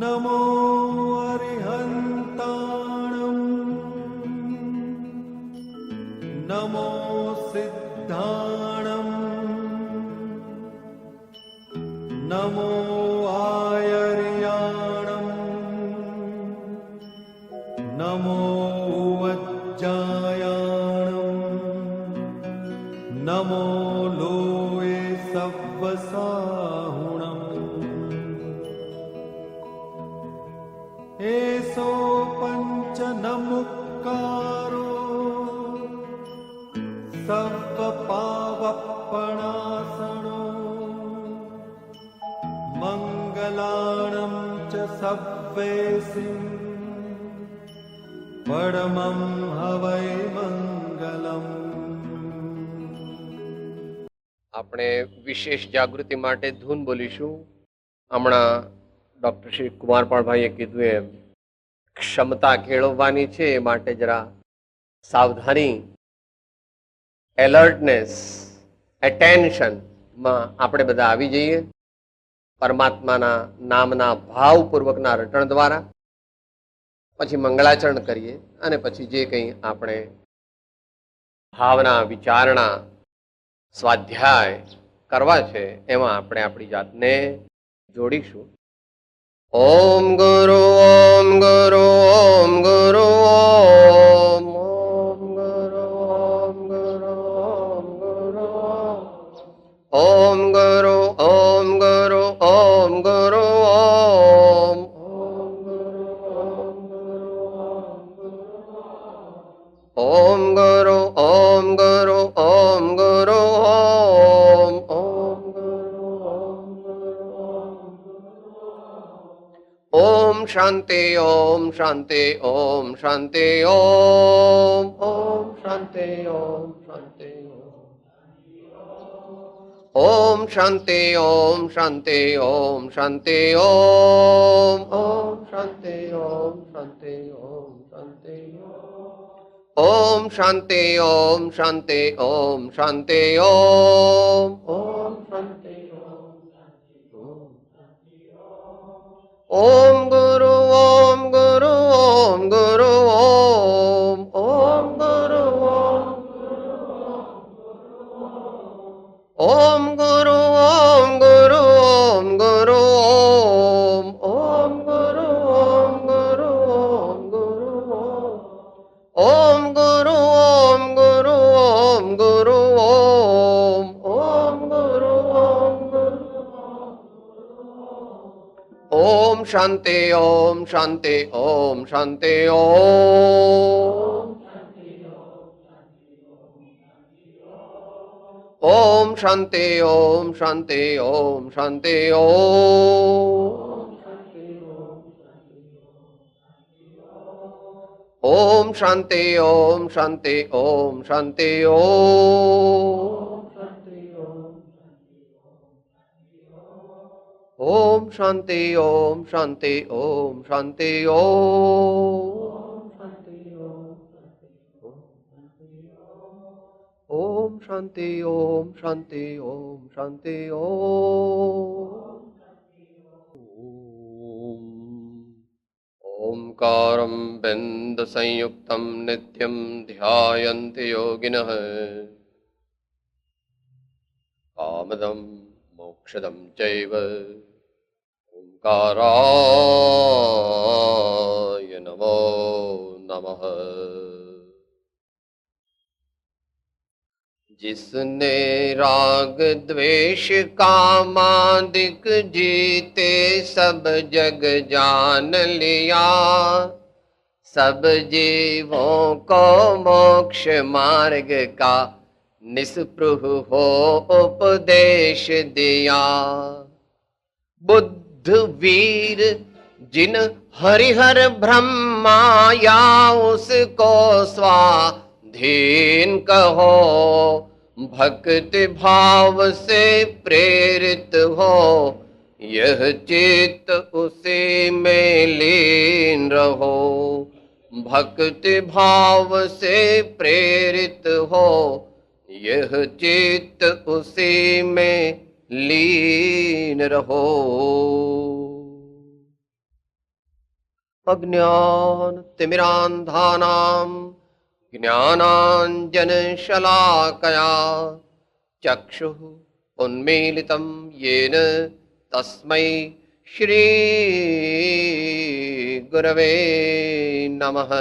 नमो अरिहन्ताणं नमो सिद्धाणं नमो आयर्याणं नमो वज्जायाणं नमो लोये सव्वसाहुणम् एसो पंच नमुक्कारो सर्वपावपणासनो मंगलाणं च सव्वेसिं परमं हवै मंगलम्। આપણે વિશેષ જાગૃતિ માટે ધૂન બોલીશું. હમણાં ડૉક્ટર શ્રી કુમારપાળભાઈએ કીધું એમ ક્ષમતા કેળવવાની છે, એ માટે જરા સાવધાની, એલર્ટનેસ, એટેન્શનમાં આપણે બધા આવી જઈએ. પરમાત્માના નામના ભાવપૂર્વકના રટણ દ્વારા પછી મંગળાચરણ કરીએ અને પછી જે કંઈ આપણે ભાવના, વિચારણા, સ્વાધ્યાય કરવા છે એમાં આપણે આપણી જાતને જોડીશું. ઓમ ગુરુ ઓમ ગુરુ ઓમ ગુરુ ઓમ ઓમ ગુરુ ઓમ ગુરુ ઓમ ગુરુ ઓમ ગુરુ ઓમ ગુરુ ઓમ ગુરુ ઓમ ઓમ ગુરુ ઓમ ગુરુ ઓમ ગુરુ ઓમ ગુરુ ઓમ ગુરુ ઓમ ઓમ ગુરુ ઓમ ગુરુ ઓમ શાંતિ ઓમ શાંતિ ઓમ શાંતિ ઓમ ઓમ શાંતિ ઓમ શાંતિ ઓમ શાંતિ ઓમ શાંતિ ઓમ શાંતિ ઓમ ઓમ શાંતિ ઓમ શાંતિ ઓમ શાંતિ ઓમ શાંતિ ઓમ શાંતિ ઓમ શાંતિ ઓમ ઓમ શાંતિ ઓમ ગુરુ ઓમ ગુરુ ઓમ ગુરુ ઓમ ઓમ ગુરુ ઓમ ગુરુ ઓમ ગુરુ ઓમ ગુરુ ઓમ ઓમ ગુરુ ઓમ ગુરુ ઓમ ગુરુ ઓમ ગુરુ ઓમ ગુરુ ઓમ ગુરુ ઓમ ઓમ ગુરુ ઓમ ગુરુ ઓમ શાંતિ ઓમ શાંતિ ઓમ શાંતિ ઓમ ઓમ શાંતિ ઓમ શાંતિ ઓમ શાંતિ ઓમ શાંતિ ઓમ શાંતિ ઓમ શાંતિ ઓમ શાંતિ ઓમ શાંતિ ઓમ શાંતિ ઓમ શાંતિ ઓમ શાંતિ ઓમ શાંતિ ઓમકારં બિંદ સંયુક્તં નિત્યં ધ્યાયન્તિ યોગિનઃ કામદં મોક્ષદં ચૈવ ઓમકારાય નમો નમઃ. जिसने राग द्वेष कामादिक जीते सब जग जान लिया, सब जीवों को मोक्ष मार्ग का निस्पृह हो उपदेश दिया. बुद्ध वीर जिन हरिहर ब्रह्माया उसको स्वाधीन कहो, भक्ति भाव से प्रेरित हो यह चित्त उसी में लीन रहो. भक्ति भाव से प्रेरित हो यह चित्त उसी में लीन रहो. अज्ञानतिमिरान्धानां ज्ञानाञ्जनशलाकया चक्षुः उन्मीलितं येन तस्मै श्रीगुरवे नमः।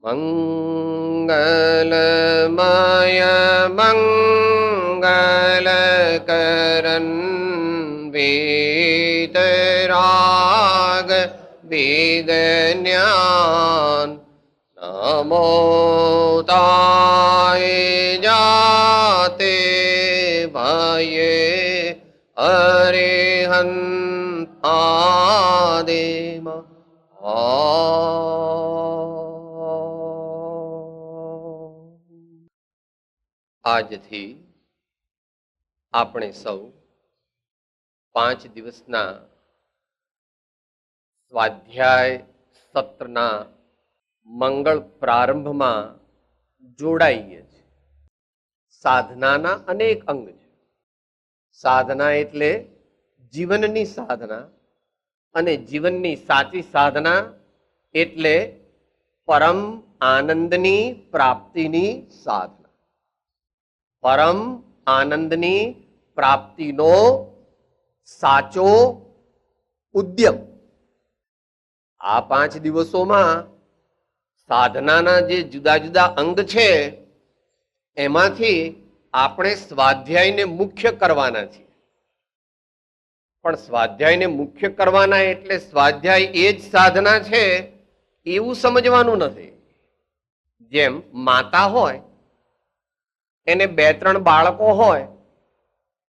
मंगलमय मंगलकरन् वीतराग वेदज्ञान नमो ताय जाते भये अरिहंत आदिम આજથી આપણે સૌ 5 દિવસના સ્વાધ્યાય સત્રના મંગળ પ્રારંભમાં જોડાઈએ છીએ. સાધનાના અનેક અંગ છે. સાધના એટલે જીવનની સાધના, અને જીવનની સાચી સાધના એટલે પરમ આનંદની પ્રાપ્તિની સાધના. પરમ આનંદની પ્રાપ્તિનો સાચો ઉદ્યમ. આ 5 દિવસોમાં સાધનાના જે જુદા જુદા અંગ છે એમાંથી આપણે સ્વાધ્યાયને મુખ્ય કરવાના છીએ. પણ સ્વાધ્યાયને મુખ્ય કરવાના એટલે સ્વાધ્યાય એ જ સાધના છે એવું સમજવાનું નથી. જેમ માતા હોય, એને 2-3 બાળકો હોય,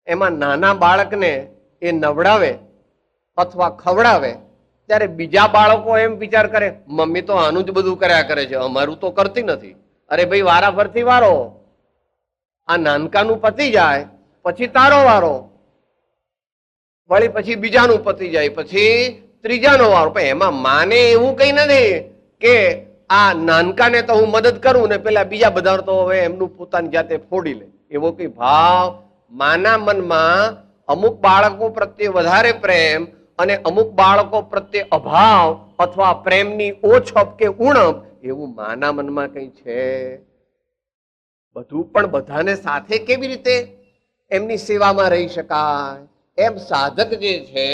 એમાં નાના બાળકને એ નવડાવે અથવા ખવડાવે ત્યારે બીજા બાળકો એમ વિચાર કરે, મમ્મી તો આનું જ બધું કર્યા કરે છે, અમારું તો કરતી નથી. અરે ભાઈ, વારા ફરતી વારો, આ નાનકાનું પતી જાય પછી તારો વારો, વળી પછી બીજાનું પતી જાય પછી ત્રીજાનો વારો. પણ એમાં માને એવું કઈ નથી કે આ નાનકાને તો હું મદદ કરું ને પેલા બીજા બધા તો હવે એમનું પોતાની જાતે ફોડી લે, એવો કઈ ભાવ માના મનમાં અમુક બાળકો પ્રત્યે વધારે પ્રેમ અને અમુક બાળકો પ્રત્યે અભાવ અથવા પ્રેમની ઓછપ કે ઉણપ એવું માના મનમાં કઈ છે? બધું પણ બધાને સાથે કેવી રીતે એમની સેવામાં રહી શકાય? એમ સાધક જે છે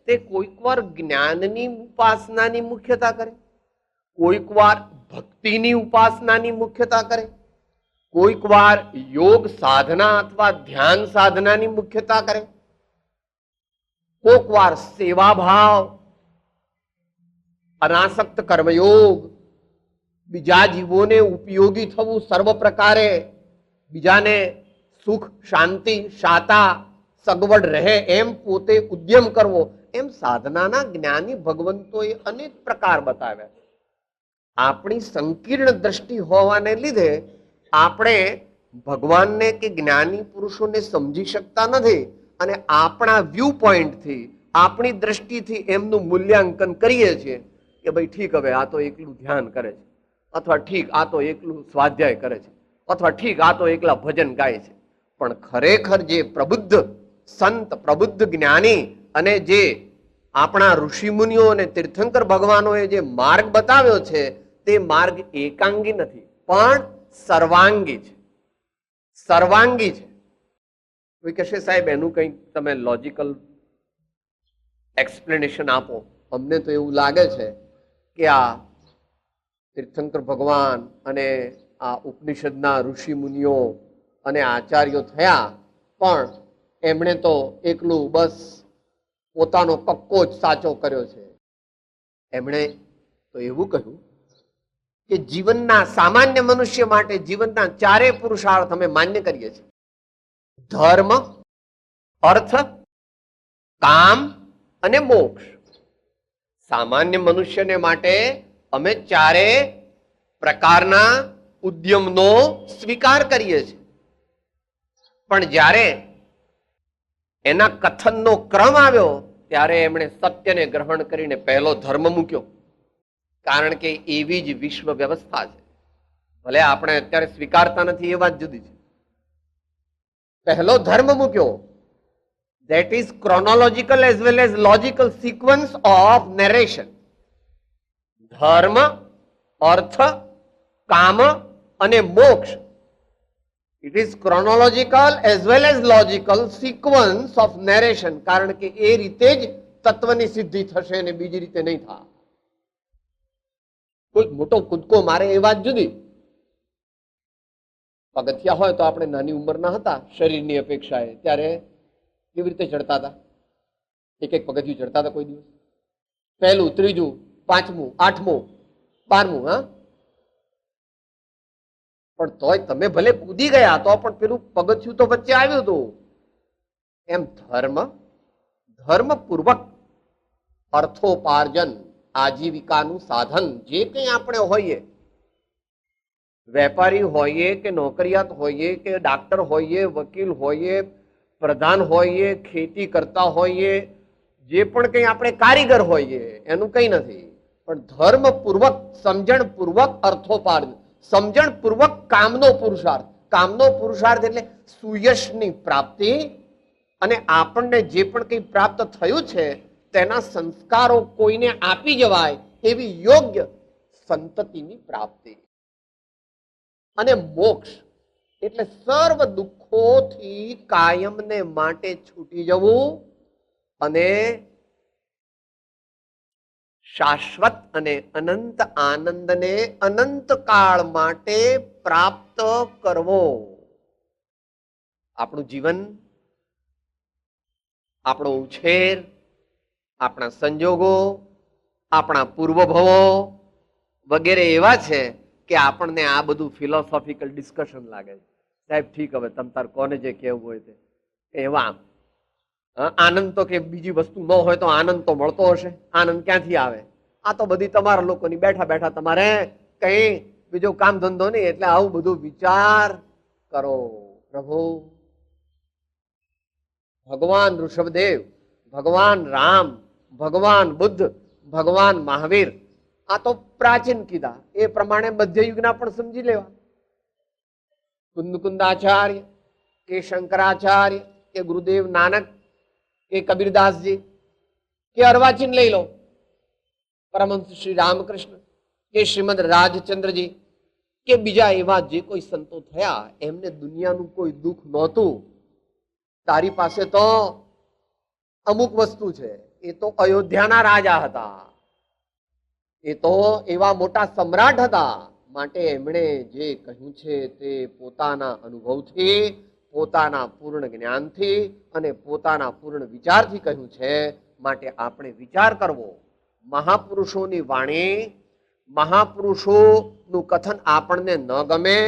તે કોઈક વાર જ્ઞાનની ઉપાસનાની મુખ્યતા કરે, કોઈક વાર ભક્તિની ઉપાસનાની મુખ્યતા કરે, કોઈક વાર યોગ સાધના અથવા ધ્યાન સાધનાની મુખ્યતા કરે, કોઈક વાર સેવા ભાવ, અનાસક્ત કર્મયોગ, બીજા જીવોને ઉપયોગી થવું સર્વ પ્રકારે, બીજાને સુખ શાંતિ શાતા સગવડ રહે એમ પોતે ઉદ્યમ કરવો, એમ સાધનાના જ્ઞાની ભગવંતોએ અનેક પ્રકાર બતાવ્યા. આપણી સંકીર્ણ દ્રષ્ટિ હોવાને લીધે આપણે ભગવાનને કે જ્ઞાની પુરુષોને સમજી શકતા નથી, અને આપણા વ્યૂ પોઈન્ટથી આપણી દ્રષ્ટિથી એમનું મૂલ્યાંકન કરીએ છીએ કે ભાઈ ઠીક, હવે આ તો એકલું ધ્યાન કરે છે, અથવા ઠીક આ તો એકલું સ્વાધ્યાય કરે છે, અથવા ઠીક આ તો એકલા ભજન ગાય છે. પણ ખરેખર જે પ્રબુદ્ધ સંત, પ્રબુદ્ધ જ્ઞાની અને જે આપણા ઋષિમુનિઓ અને તીર્થંકર ભગવાનોએ જે માર્ગ બતાવ્યો છે તે માર્ગ એકાંગી નથી પણ સર્વાંગી છે. સર્વાંગી છે. કોઈ કહેશે સાહેબ એનું કંઈક તમે લોજિકલ એક્સપ્લેનેશન આપો. અમને તો એવું લાગે છે કે આ તીર્થંકર ભગવાન અને આ ઉપનિષદના ઋષિ મુનિઓ અને આચાર્યો થયા, પણ એમણે તો એકલું બસ પોતાનો કક્કો જ સાચો કર્યો છે. એમણે તો એવું કહ્યું કે જીવનના સામાન્ય મનુષ્ય માટે જીવનના 4 પુરુષાર્થ અમે માન્ય કરીએ છીએ: ધર્મ, અર્થ, કામ અને મોક્ષ. સામાન્ય મનુષ્યને માટે અમે 4 પ્રકારના ઉદ્યમનો સ્વીકાર કરીએ છીએ. પણ જ્યારે એના કથનનો ક્રમ આવ્યો ત્યારે એમણે સત્યને ગ્રહણ કરીને પહેલો ધર્મ મૂક્યો, કારણ કે એવી જ વિશ્વ વ્યવસ્થા છે. ભલે આપણે અત્યારે સ્વીકારતા નથી એ વાત જુદી છે. પહેલો ધર્મ મૂક્યો, that is chronological as well as logical sequence of narration. ધર્મ, અર્થ, કામ અને મોક્ષ. It is chronological as well as logical sequence of narration. કારણ કે એ રીતે જ તત્વની સિદ્ધિ થશે અને બીજી રીતે નહીં થાય. કોઈ મોટો કૂદકો મારે એ વાત જુદી. પગથિયા હોય તો આપણે નાની ઉંમરના હતા શરીરની અપેક્ષાએ, ત્યારે કેવી રીતે ચડતા હતા? એક એક પગથિયું ચડતા હતા કોઈ દિવસ? પહેલું, ત્રીજું, પાંચમું, આઠમું, 12મું. હા, પણ તોય તમે ભલે કૂદી ગયા તો પણ પેલું પગથિયું તો વચ્ચે આવ્યું હતું. એમ ધર્મપૂર્વક અર્થોપાર્જન, આજીવિકાનું સાધન જે કંઈ આપણે હોઈએ, વેપારી હોઈએ કે નોકરિયાત હોઈએ કે ડાક્ટર હોઈએ, વકીલ હોઈએ, પ્રધાન હોઈએ, ખેતી કરતા હોઈએ, જે પણ કંઈ આપણે કારીગર હોઈએ, એનું કંઈ નથી. પણ ધર્મપૂર્વક, સમજણપૂર્વક અર્થોપાર્જન, સમજણપૂર્વક કામનો પુરુષાર્થ. કામનો પુરુષાર્થ એટલે સુયશની પ્રાપ્તિ, અને આપણને જે પણ કંઈ પ્રાપ્ત થયું છે તેના સંસ્કારો કોઈને આપી જવાય એવી યોગ્ય સંતતિની પ્રાપ્તિ. અને મોક્ષ એટલે સર્વ દુઃખોથી કાયમને માટે છૂટી જવું અને શાશ્વત અને અનંત આનંદને અનંત કાળ માટે પ્રાપ્ત કરવો. આપણું જીવન, આપણો ઉછેર, આપણા સંજોગો, આપણા પૂર્વભવો વગેરે એવા છે કે આપણને આ બધું ફિલોસોફિકલ ડિસ્કશન લાગે છે. સાહેબ ઠીક, હવે તમ તાર કોને જે કહેવું હોય તે. એવા આનંદ તો કે બીજી વસ્તુ ન હોય તો આનંદ તો મળતો હશે. આનંદ ક્યાંથી આવે? આ તો બધી તમારા લોકોની બેઠા બેઠા તમારે કઈ બીજો કામ ધંધો નહીં, એટલે આવું બધું વિચાર કરો. પ્રભુ ભગવાન ઋષભદેવ, ભગવાન રામ, ભગવાન બુદ્ધ, ભગવાન મહાવીર, આ તો પ્રાચીન કીધા, એ પ્રમાણે મધ્યયુગના પણ સમજી લેવા. કુંદકુંદાચાર્ય કે શંકરાચાર્ય કે ગુરુદેવ નાનક કે કબીરદાસજી કે અર્વાચીન લઈ લો, પરમહંસ શ્રી રામકૃષ્ણ કે શ્રીમદ રાજચંદ્રજી કે બીજા એવા જે કોઈ સંતો થયા, એમને દુનિયાનું કોઈ દુઃખ નહોતું. તારી પાસે તો અમુક વસ્તુ છે, એ તો અયોધ્યાના રાજા હતા, એ તો એવા મોટા સમ્રાટ હતા, માટે એમણે જે કહ્યું છે તે પોતાના અનુભવથી, પોતાના પૂર્ણ જ્ઞાનથી અને પોતાના પૂર્ણ વિચારથી કહ્યું છે. માટે આપણે વિચાર કરવો. મહાપુરુષોની વાણી, મહાપુરુષોનું કથન આપણને ન ગમે,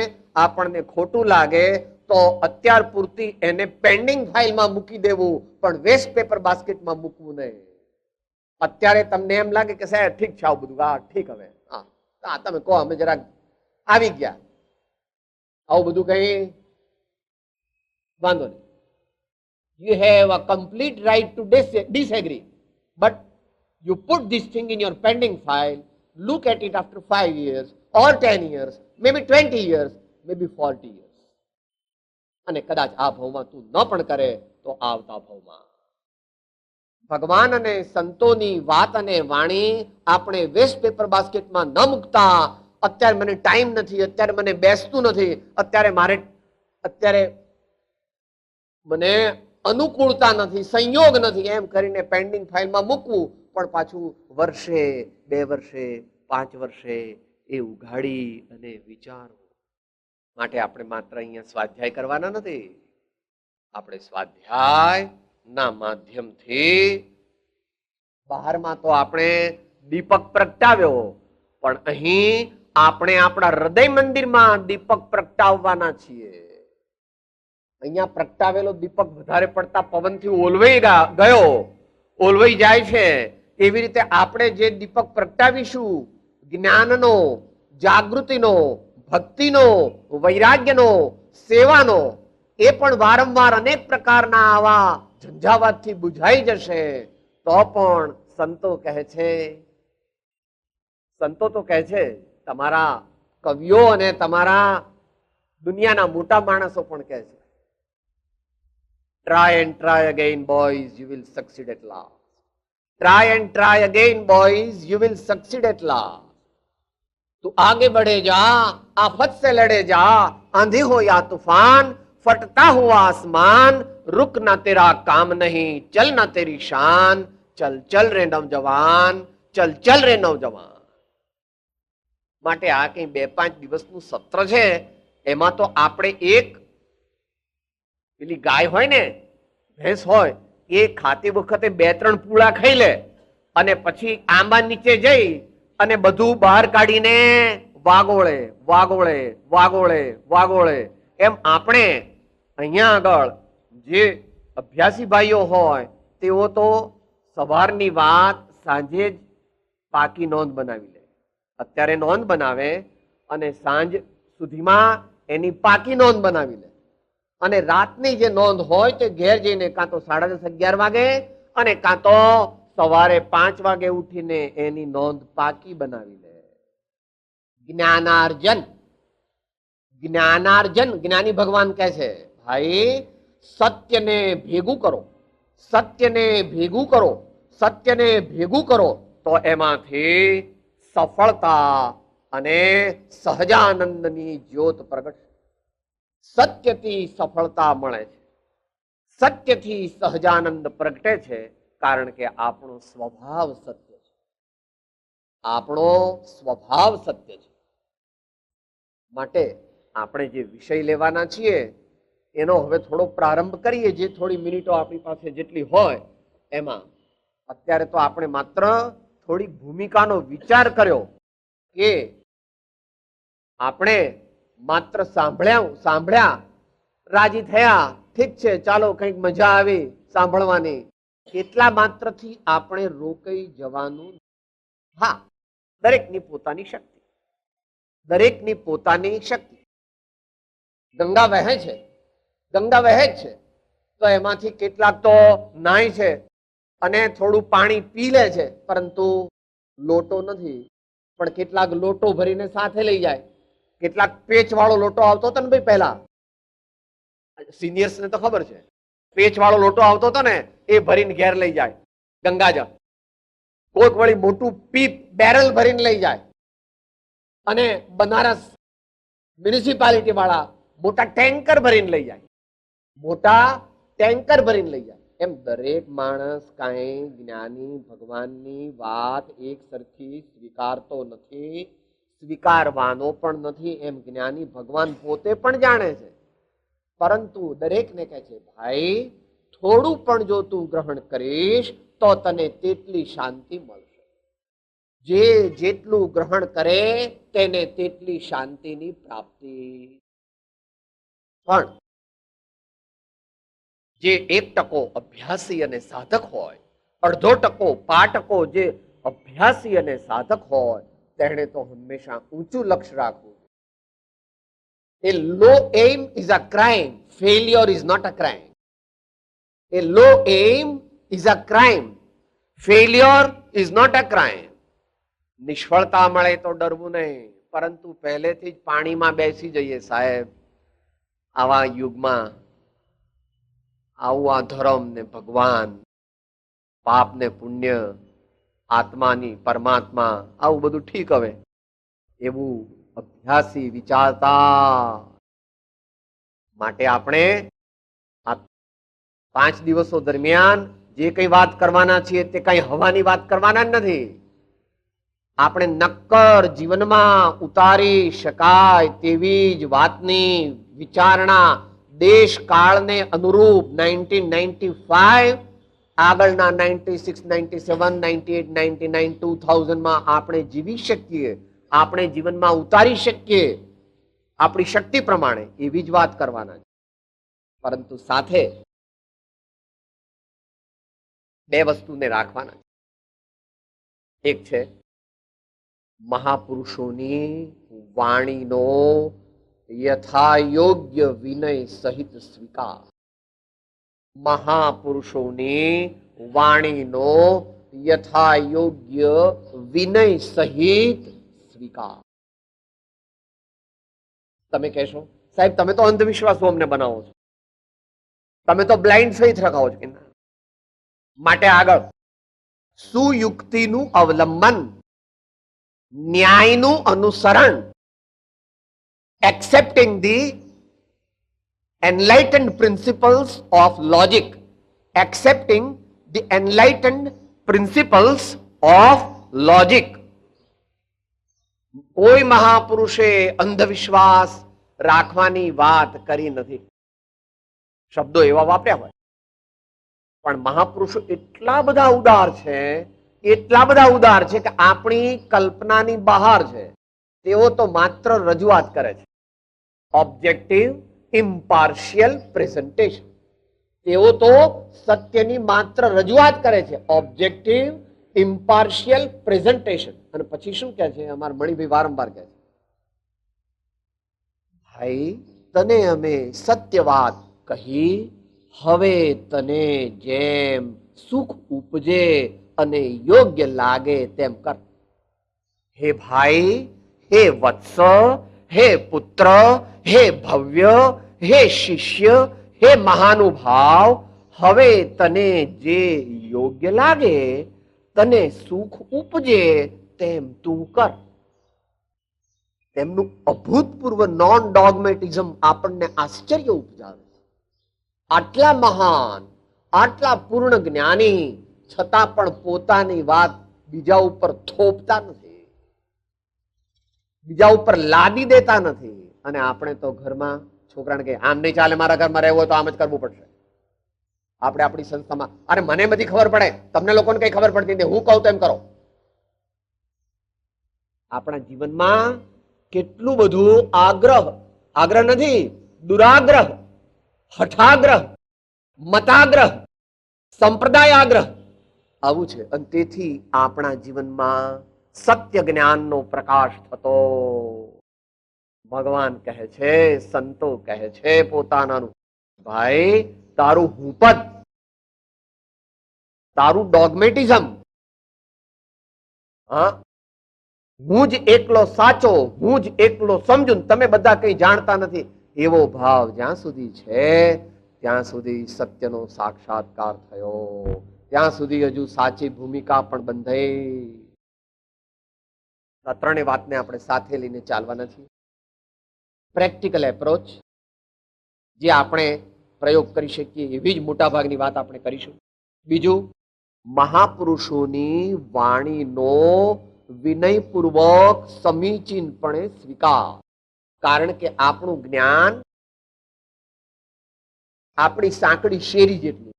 આપણને ખોટું લાગે તો અત્યાર પૂરતી એને પેન્ડિંગ ફાઇલમાં મૂકી દેવું, પણ વેસ્ટ પેપર બાસ્કેટમાં મૂકવું નહીં. અત્યારે તમને એમ લાગે કે સાહેબ ઠીક છે, આવું બધું હા ઠીક, હવે હા તમે કહો અમે જરાક આવી ગયા, આવું બધું કઈ વાંધો નહીં. You have a complete right to disagree, but you put this thing in your pending file, look at it after 5 years or 10 years, maybe 20 years, maybe 40 years. અને કદાચ આ ભાવમાં તું ન પણ કરે તો આવતા ભાવમાં. ભગવાન અને સંતોની વાત અને વાણી આપણે વેસ્ટ પેપર બાસ્કેટમાં ન મૂકતા, અત્યારે મને ટાઈમ નથી, અત્યારે મને બેસતું નથી, અત્યારે મને અનુકૂળતા નથી, સંયોગ નથી, એમ કરીને પેન્ડિંગ ફાઇલમાં મૂકવું, પણ પાછું વર્ષે, 2 વર્ષે, 5 વર્ષે એ ઉઘાડી અને વિચારવું. માટે આપણે માત્ર અહીંયા સ્વાધ્યાય કરવાના નથી, આપણે સ્વાધ્યાય ના માધ્યમથી બહારમાં તો આપણે દીપક પ્રગટાવ્યો, પણ અહીં આપણે આપણા હૃદય મંદિરમાં દીપક પ્રગટાવવાના છીએ. અહીંયા પ્રગટાવેલો દીપક વધારે પડતા પવનથી ઓલવાઈ ગયો, ઓલવાઈ જાય છે. એવી રીતે આપણે જે દીપક પ્રગટાવીશું, જ્ઞાનનો, જાગૃતિનો, ભક્તિનો, વૈરાગ્યનો, સેવાનો, એ પણ વારંવાર અનેક પ્રકારના આવા ઝંઝાવાતથી બુઝાઈ જશે. તો પણ સંતો તો કહે છે, તમારા કવિઓ અને તમારા દુનિયાના મોટા માણસો પણ કહે છે Try and try again, boys, you will succeed at last. Try and try again, boys, you will succeed at last. तू आगे बढ़े जा, आफत से लड़े जा, आंधी हो या तूफान, फटता हुआ आसमान, रुक ना तेरा काम नहीं, चल ना तेरी शान, चल चल रे नौजवान, चल चल रे नौजवान. માટે આ કઈ 2-5 દિવસનું સત્ર છે, એમાં તો આપણે એક પેલી ગાય હોય ને, ભેંસ હોય, એ ખાતી વખતે 2-3 પૂળા ખાઈ લે અને પછી આંબા નીચે જઈ અને બધું બહાર કાઢીને વાગોળે વાગોળે વાગોળે વાગોળે. એમ આપણે અહીંયા આગળ જે અભ્યાસી ભાઈઓ હોય તેઓ તો સવારની વાત સાંજે જ પાકી નોંધ બનાવી લે. અત્યારે નોંધ બનાવે અને સાંજ સુધીમાં એની પાકી નોંધ બનાવી લે અને રાતની જે નોંધ હોય તે ઘેર જઈને કાં તો 10:30-11 વાગે અને કાં તો સવારે 5 વાગે ઉઠીને એની નોંધ પાકી બનાવી લે. જ્ઞાનાર્જન, જ્ઞાનાર્જન. જ્ઞાની ભગવાન કહે છે, ભાઈ સત્યને ભેગું કરો, સત્યને ભેગું કરો, સત્યને ભેગું કરો તો એમાંથી સફળતા અને સહજાનંદની જ્યોત પ્રગટશે. સત્યથી સફળતા મળે છે, સત્યથી સહજાનંદ પ્રગટે છે, કારણ કે આપણો સ્વભાવ સત્ય છે. આપણો સ્વભાવ સત્ય છે. માટે આપણે જે વિષય લેવાના છીએ એનો હવે થોડો પ્રારંભ કરીએ. જે થોડી મિનિટો આપણી પાસે જેટલી હોય એમાં અત્યારે તો આપણે માત્ર થોડી ભૂમિકાનો વિચાર કર્યો કે આપણે માત્ર સાંભળ્યા, રાજી થયા, ઠીક છે, ચાલો કંઈક મજા આવી સાંભળવાની, એટલા માત્રથી આપણે રોકાઈ જવાનું. હા, દરેકની પોતાની શક્તિ, દરેકની પોતાની શક્તિ. ગંગા વહે છે, ગંગા વહે જ છે, તો એમાંથી કેટલાક તો નાય છે અને થોડું પાણી પી લે છે, પરંતુ લોટો નથી. પણ કેટલાક લોટો ભરીને સાથે લઈ જાય. કેટલાક પેચ વાળો લોટો આવતો હતો ને ભાઈ, પહેલા સિનિયર્સ ને તો ખબર છે, પેચ વાળો લોટો આવતો હતો ને એ ભરીને ઘેર લઈ જાય ગંગાજળ. કોઈક વળી મોટું પીપ બેરલ ભરીને લઈ જાય અને બનારસ મ્યુનિસિપાલિટી વાળા મોટા ટેન્કર ભરીને લઈ જાય, મોટા ટેન્કર ભરીને લઈ જાય. એમ દરેક માણસ કાંઈ જ્ઞાની ભગવાનની વાત એક સરખી સ્વીકારતો નથી, સ્વીકારવાનો પણ નથી. એમ જ્ઞાની ભગવાન પોતે પણ જાણે છે, પરંતુ દરેકને કહે છે, ભાઈ થોડું પણ જો તું ગ્રહણ કરીશ તો તને તેટલી શાંતિ મળશે. જે જેટલું ગ્રહણ કરે તેને તેટલી શાંતિની પ્રાપ્તિ. પણ જે 1% અભ્યાસી અને સાધક હોય, 0.5% જે અભ્યાસી અને સાધક હોય, તેણે તો હંમેશા ઊંચું લક્ષ્ય રાખવું. A low aim is a crime. Failure is not a crime. A low aim is a crime. Failure is not a crime. નિષ્ફળતા મળે તો ડરવું નહીં, પરંતુ પહેલેથી જ પાણીમાં બેસી જઈએ. સાહેબ, આવા યુગમાં આવું આ ધર્મ ને ભગવાન, પાપ ને પુણ્ય, આત્માની પરમાત્મા, આવું બધું ઠીક. હવે એવું અભ્યાસી વિચારતા માટે આપણે આ 5 દિવસો દરમિયાન જે કઈ વાત કરવાના છીએ તે કઈ હવાની વાત કરવાના નથી. આપણે નક્કર જીવનમાં ઉતારી શકાય તેવી જ વાતની વિચારણા દેશ કાળને અનુરૂપ 1995 આગળના 96, 97, 98, 99, 2000 આપણે જીવી શકીએ, આપણે જીવનમાં ઉતારી શકીએ આપણી શક્તિ પ્રમાણે, એવી જ વાત કરવાના છે. પરંતુ સાથે 2 વસ્તુને રાખવાના છે. એક છે મહાપુરુષોની વાણીનો યથાયોગ્ય વિનય સહિત સ્વીકાર. મહાપુરુષોની વાણીનો યથાયોગ્ય વિનય સહિત સ્વીકાર. તમે કહેશો, સાહેબ તમે તો અંધવિશ્વાસો અમને બનાવો છો. તમે તો બ્લાઇન્ડ ફેથ રખાવો છો કે ના. માટે આગળ સુયુક્તિનું અવલંબન, ન્યાયનું અનુસરણ, accepting the enlightened principles of logic, accepting the enlightened principles of logic. કોઈ મહાપુરુષે અંધવિશ્વાસ રાખવાની વાત કરી નથી. શબ્દો એવા વાપર્યા હોય, પણ મહાપુરુષો એટલા બધા ઉદાર છે, એટલા બધા ઉદાર છે કે આપણી કલ્પનાની બહાર છે. તેઓ તો માત્ર રજૂઆત કરે છે, ઓબ્જેક્ટિવ ઇમ્પાર્શિયલ પ્રેઝન્ટેશન. તેઓ તો સત્યની માત્ર રજૂઆત કરે છે, ઓબ્જેક્ટિવ ઇમ્પાર્શિયલ પ્રેઝન્ટેશન. અને પછી શું કહે છે? અમારા મણિભાઈ વારંવાર કહે છે, ભાઈ તને અમે સત્ય વાત કહી, હવે તને જેમ સુખ ઉપજે અને યોગ્ય લાગે તેમ કર. હે ભાઈ, હે વત્સ, હે પુત્ર, હે ભવ્ય, હે શિષ્ય, હે મહાનુભાવ, હવે તને જે યોગ્ય લાગે, તને સુખ ઉપજે તેમ તું કર. તેમનું અભૂતપૂર્વ નોન ડોગમેટિઝમ આપણને આશ્ચર્ય ઉપજાવે. આટલા મહાન, આટલા પૂર્ણ જ્ઞાની, છતાં પણ પોતાની વાત બીજા ઉપર થોપતા નથી, બીજા ઉપર લાદી દેતા નથી. અને આપણે તો ઘરમાં છોકરાને કે આમ નહીં ચાલે, મારા ઘરમાં રહેવું હોય તો આમ જ કરવું પડશે. આપણે આપણી સંસ્થામાં, અરે મને બધી ખબર પડે, તમને લોકોને કઈ ખબર પડતી નથી, હું કહું તેમ કરો. આપણા જીવનમાં કેટલું બધું આગ્રહ, આગ્રહ નથી, દુરાગ્રહ, હઠાગ્રહ, મતાગ્રહ, સંપ્રદાય આગ્રહ આવું છે. અને તેથી આપણા જીવનમાં સત્ય જ્ઞાનનો પ્રકાશ થતો. ભગવાન કહે છે, સંતો કહે છે પોતાનાનું, ભાઈ તારું હુંપદ, તારું ડોગમેટિઝમ, હા, હું જ એકલો સાચો, હું જ એકલો સમજુ, તમે બધા કઈ જાણતા નથી, એવો ભાવ જ્યાં સુધી છે ત્યાં સુધી સત્યનો સાક્ષાત્કાર થયો, ત્યાં સુધી હજુ સાચી ભૂમિકા પણ બંધાઈ. આ ત્રણેય વાતને આપણે સાથે લઈને ચાલવાના છીએ. પ્રેક્ટિકલ એપ્રોચ, જે આપણે પ્રયોગ કરી શકીએ એવી જ મોટા ભાગની વાત આપણે કરીશું. બીજું, મહાપુરુષોની વાણીનો વિનયપૂર્વક સમીચીનપણે સ્વીકાર. કારણ કે આપણું જ્ઞાન આપણી સાંકડી શેરી જેટલું,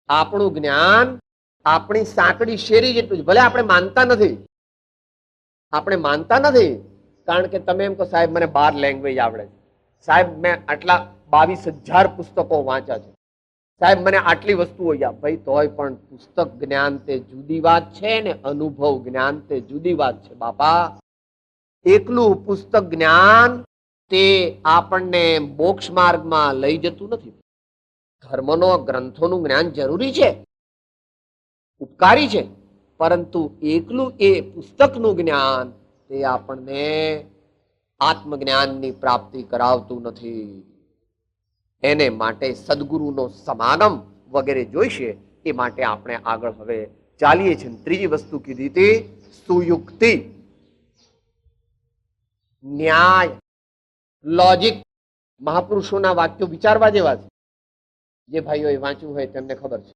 આપણું જ્ઞાન આપણી સાંકડી શેરી જેટલું. ભલે આપણે માનતા નથી, આપણે માનતા નથી, કારણ કે તમે એમ કહો સાહેબ મને 12 લેંગ્વેજ આવડે છે, સાહેબ મેં આટલા 22,000 પુસ્તકો વાંચ્યા છે, સાહેબ મને આટલી વસ્તુઓ યાદ. ભાઈ તોય પણ પુસ્તક જ્ઞાન તે જુદી વાત છે ને અનુભવ જ્ઞાન તે જુદી વાત છે બાપા. એકલું પુસ્તક જ્ઞાન તે આપણને મોક્ષ માર્ગમાં લઈ જતું નથી. ધર્મનો ગ્રંથોનું જ્ઞાન જરૂરી છે, ઉપકારી છે, પરંતુ એકલું એ પુસ્તકનું જ્ઞાન તે આપણને આત્મજ્ઞાનની પ્રાપ્તિ કરાવતું નથી. એને માટે સદગુરુનો સમાગમ વગેરે જોઈશે. એ માટે આપણે આગળ હવે ચાલીએ છીએ. ત્રીજી વસ્તુ કીધી હતી સુયુક્તિ, ન્યાય, લોજિક. મહાપુરુષોના વાક્યો વિચારવા જેવા છે. જે ભાઈઓએ વાંચ્યું હોય તેમને ખબર છે.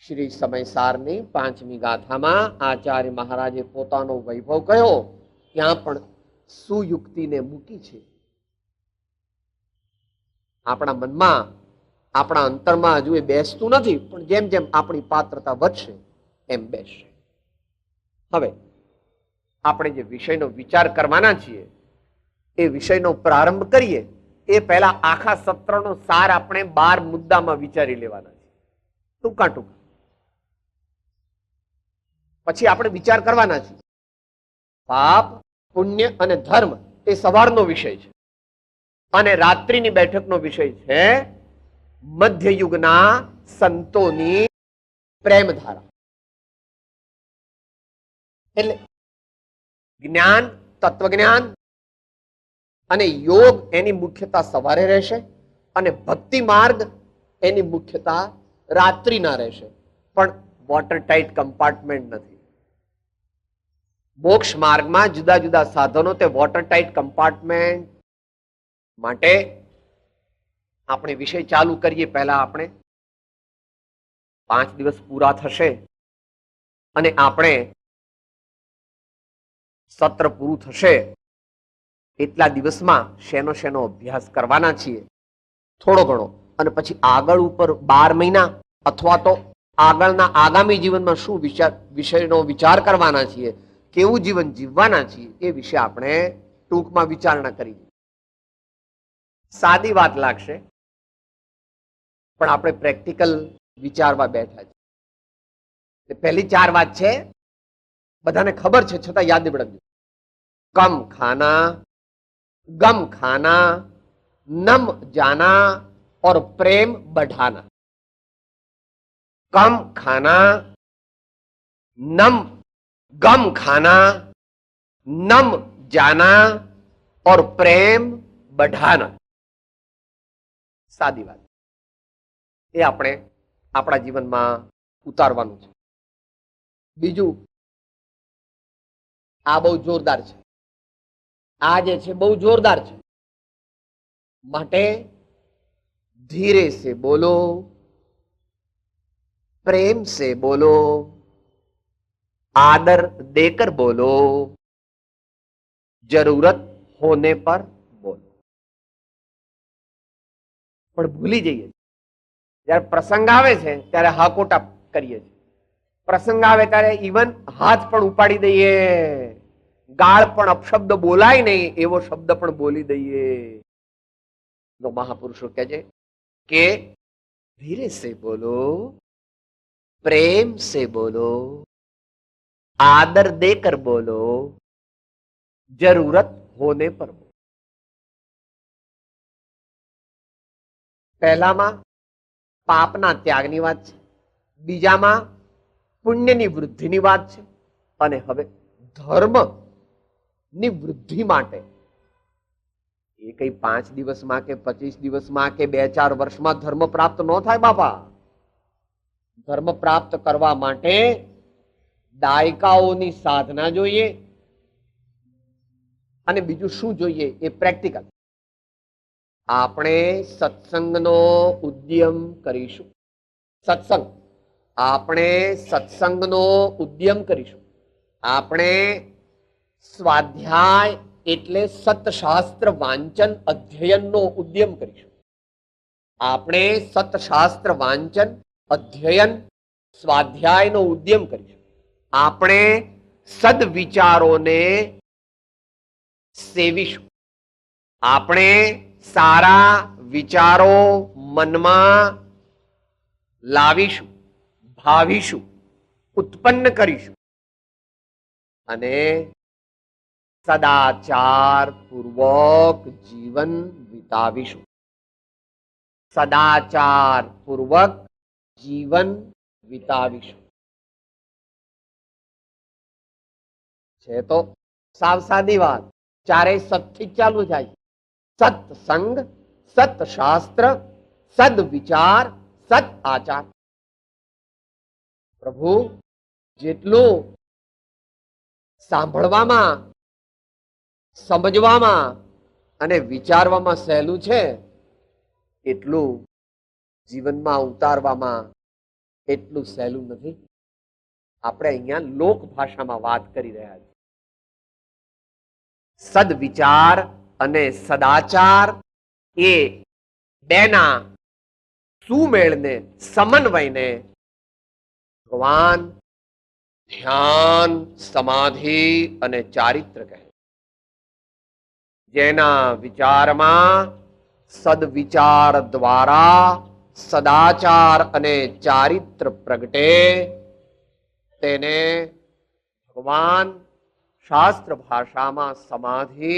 શ્રી સમયસારની 5મી ગાથામાં આચાર્ય મહારાજે પોતાનો વૈભવ કહ્યો, ત્યાં પણ સુયુક્તિને મૂકી છે. આપણા મનમાં, આપણા અંતરમાં હજુ એ બેસતું નથી, પણ જેમ જેમ આપણી પાત્રતા વધશે એમ બેસશે. હવે આપણે જે વિષયનો વિચાર કરવાના છીએ એ વિષયનો પ્રારંભ કરીએ એ પહેલા આખા સત્રનો સાર આપણે 12 મુદ્દામાં વિચારી લેવાના છે, ટૂંકા ટૂંકા. પછી આપણે વિચાર કરવાના છીએ. પાપ, પુણ્ય અને ધર્મ એ સવારનો વિષય છે, અને રાત્રિની બેઠકનો વિષય છે મધ્યયુગના સંતોની પ્રેમધારા. એટલે જ્ઞાન, તત્વજ્ઞાન અને યોગ એની મુખ્યતા સવારે રહેશે, અને ભક્તિ માર્ગ એની મુખ્યતા રાત્રિના રહેશે, પણ વોટર ટાઇટ કમ્પાર્ટમેન્ટ નથી. મોક્ષ માર્ગમાં જુદા જુદા સાધનો તે વોટર ટાઇટ કમ્પાર્ટમેન્ટ માટે આપણે વિષય ચાલુ કરીએ પહેલા આપણે 5 દિવસ પૂરા થશે અને આપણે સત્ર પૂરું થશે એટલા દિવસમાં શેનો અભ્યાસ કરવાના છીએ થોડો ઘણો, અને પછી આગળ ઉપર 12 મહિના અથવા તો આગળના આગામી જીવનમાં શું વિષયનો વિચાર કરવાના છીએ, કેવું જીવન જીવવાના છીએ, એ વિશે આપણે ટૂંકમાં વિચારણા કરી. સાદી વાત લાગશે, પણ આપણે પ્રેક્ટિકલ વિચારવા બેઠા છીએ. પહેલી 4 વાત છે, બધાને ખબર છે છતાં યાદ નહીં. કમ ખાના, ગમ ખાના, नम जाना और प्रेम बढ़ाना. कम खाना, नम गम खाना, नम जाना और प्रेम बढ़ाना. સાદી વાત એ આપણે આપણા જીવનમાં ઉતારવાનું છે. બીજું, આ બહુ જોરદાર છે. આ જે છે બહુ જોરદાર છે, માટે धीरे से बोलो, प्रेम से बोलो, आदर देकर बोलो, जरूरत होने पर बोलो. પણ ભૂલી જઈએ, જ્યારે પ્રસંગ આવે છે ત્યારે હાકોટા કરીએ છીએ. પ્રસંગ આવે ત્યારે ઇવન હાથ પણ ઉપાડી દઈએ, ગાળ પણ અપશબ્દ બોલાય નહીં એવો શબ્દ પણ બોલી દઈએ. તો મહાપુરુષો કહે છે કે ધીરે સે બોલો, प्रेम से बोलो, आदर देकर बोलो, जरूरत होने पर बोलो. પહેલામાં પાપના ત્યાગની વાત છે, બીજામાં પુણ્યની વૃદ્ધિની વાત છે, અને હવે ધર્મની વૃદ્ધિ માટે એ કઈ 5 દિવસમાં કે 25 દિવસમાં કે 2-4 વર્ષમાં ધર્મ પ્રાપ્ત ન થાય બાપા. ધર્મ પ્રાપ્ત કરવા માટે દાયકાઓની સાધના જોઈએ, અને બીજું શું જોઈએ એ પ્રેક્ટિકલ. આપણે સત્સંગનો ઉદ્યમ કરીશું. સત્સંગ, આપણે સત્સંગનો ઉદ્યમ કરીશું. આપણે સ્વાધ્યાય એટલે સતશાસ્ત્ર વાંચન અધ્યયનનો ઉદ્યમ કરીશું. આપણે સતશાસ્ત્ર વાંચન અધ્યયન સ્વાધ્યાયનો ઉદ્યમ કરીશું. આપણે સદવિચારોને સેવીશું. આપણે સારા વિચારો મનમાં લાવીશું, ભાવીશું, ઉત્પન્ન કરીશું, અને સદાચાર પૂર્વક જીવન વિતાવીશું. સદાચાર પૂર્વક જીવન વિતાવીશું. છે તો સાવ સાદી વાત, ચારે સતથી ચાલુ થાય. સત્સંગ, સતશાસ્ત્ર, સદવિચાર, સત આચાર. પ્રભુ જેટલું સાંભળવામાં, સમજવામાં અને વિચારવામાં સહેલું છે, એટલું જીવનમાં ઉતારવામાં એટલું સહેલું નથી. આપણે અહીંયા લોક ભાષામાં વાત કરી રહ્યા છીએ. સદવિચાર અને સદાચાર એ બેના સુમેળને, સમન્વયને ભગવાન ધ્યાન, સમાધિ અને ચારિત્ર કહે. જેના વિચારમાં સદવિચાર દ્વારા સદાચાર અને ચારિત્ર પ્રગટે તેને ભગવાન શાસ્ત્ર ભાષામાં સમાધિ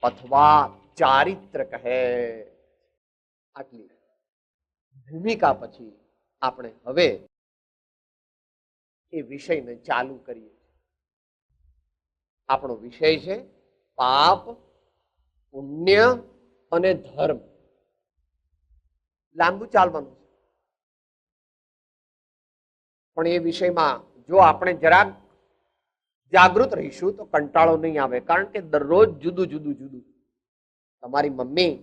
અથવા ચારિત્ર કહે. આટલી ભૂમિકા પછી આપણે હવે એ વિષયને ચાલુ કરીએ. આપણો વિષય છે પાપ, પુણ્ય અને ધર્મ. લાંબુ ચાલવાનું છે. પણ એ વિષયમાં જો આપણે જરાક જાગૃત રહીશું તો કંટાળો નહીં આવે. કારણ કે દરરોજ જુદું જુદું જુદું. તમારી મમ્મી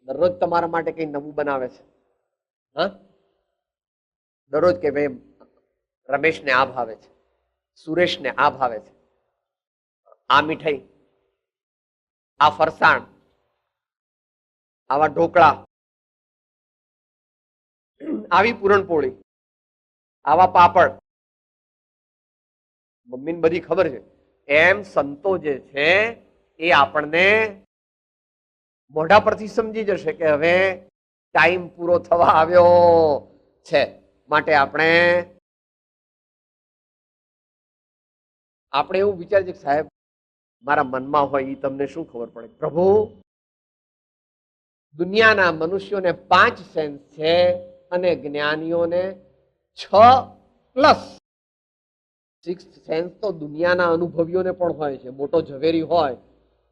દરરોજ તમારા માટે કઈ નવું બનાવે છે. હા, દરરોજ કે ભાઈ રમેશને આ ભાવે છે, સુરેશને આ ભાવે છે, આ મીઠાઈ, આ ફરસાણ, આવા ઢોકળા, આવી પૂરણપોળી, આવા પાપડ. મમ્મીને બધી ખબર છે. એમ સંતો જે છે એ આપણને મોઢા પરથી સમજી જશે કે હવે ટાઈમ પૂરો થવા આવ્યો છે. માટે આપણે એવું વિચારીએ કે સાહેબ મારા મનમાં હોય એ તમને શું ખબર પડે. પ્રભુ, દુનિયાના મનુષ્યોને 5 સેન્સ છે અને જ્ઞાનીઓને 6+. 6th સેન્સ તો દુનિયાના અનુભવીઓને પણ હોય છે. મોટો ઝવેરી હોય,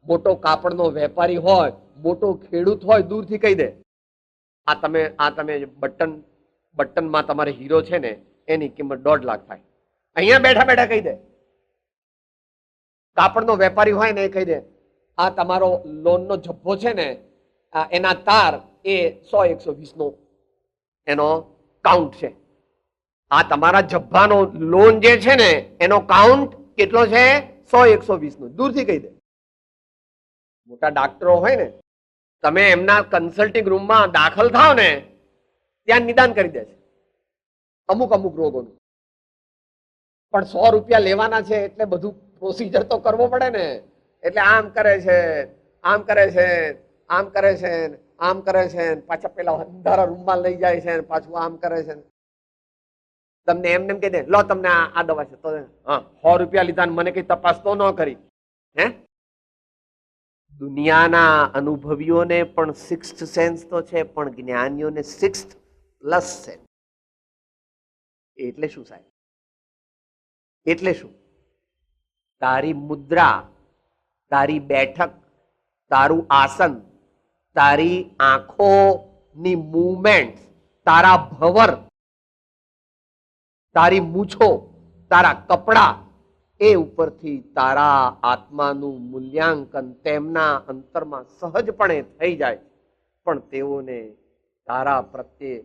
મોટો કાપડનો વેપારી હોય, મોટો ખેડૂત હોય, દૂરથી કહી દે આ તમે બટનમાં તમારે હીરો છે ને એની કિંમત 1.5 લાખ થાય. અહીંયા બેઠા બેઠા કહી દે. કાપડનો વેપારી હોય ને એ કહી દે આ તમારો લોનનો જથ્થો છે ને એના તાર એ 100-120 નો એનો કાઉન્ટ છે. આ તમારા જબ્બાનો લોન જે છે ને એનો કાઉન્ટ કેટલો છે? 100-120 નો. દૂરથી કહી દે. મોટા ડોક્ટરો હોય ને, તમે એમના કન્સલ્ટિંગ રૂમમાં દાખલ થાવ ને ત્યાં નિદાન કરી દે છે અમુક રોગોનું. પણ 100 રૂપિયા લેવાના છે એટલે બધું પ્રોસિજર તો કરવો પડે ને. એટલે આમ કરે છે, આમ કરે છે, આમ કરે છે, આમ કરે છે, પાછા પેલા અંધારા રૂમમાં લઈ જાય છે, પાછું આમ કરે છે. તમને એમને કહી દે લો તમને આ દવા છે તો 100 રૂપિયા લીધા મને કઈ તપાસ તો ન કરી. હે, દુનિયાના અનુભવીઓને પણ 6th સેન્સ તો છે, પણ જ્ઞાનીઓને 6th+ સેન્સ. એટલે શું સાહેબ? એટલે શું? તારી મુદ્રા, તારી બેઠક, તારું આસન, તારી આંખોની મૂવમેન્ટ, તારા ભવર, તારી મૂછો, તારા કપડા, એ ઉપરથી તારા આત્માનું મૂલ્યાંકન તેમના અંતરમાં સહજપણે થઈ જાય. પણ તેઓને તારા પ્રત્યે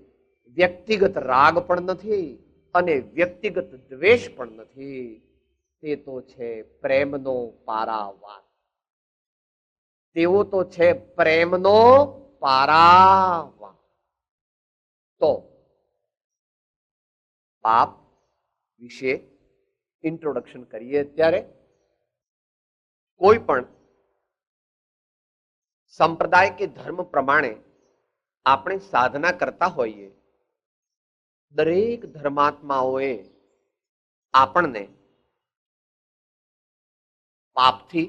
વ્યક્તિગત રાગ પણ નથી અને વ્યક્તિગત દ્વેષ પણ નથી. તે તો છે પ્રેમનો પારાવાર. તેઓ તો છે પ્રેમનો પારાવાર. તો પાપ વિશે ઇન્ટ્રોડક્શન કરીએ. અત્યારે કોઈ પણ સંપ્રદાય કે ધર્મ પ્રમાણે આપણે સાધના કરતા હોઈએ, દરેક ધર્માત્માઓએ આપણને પાપથી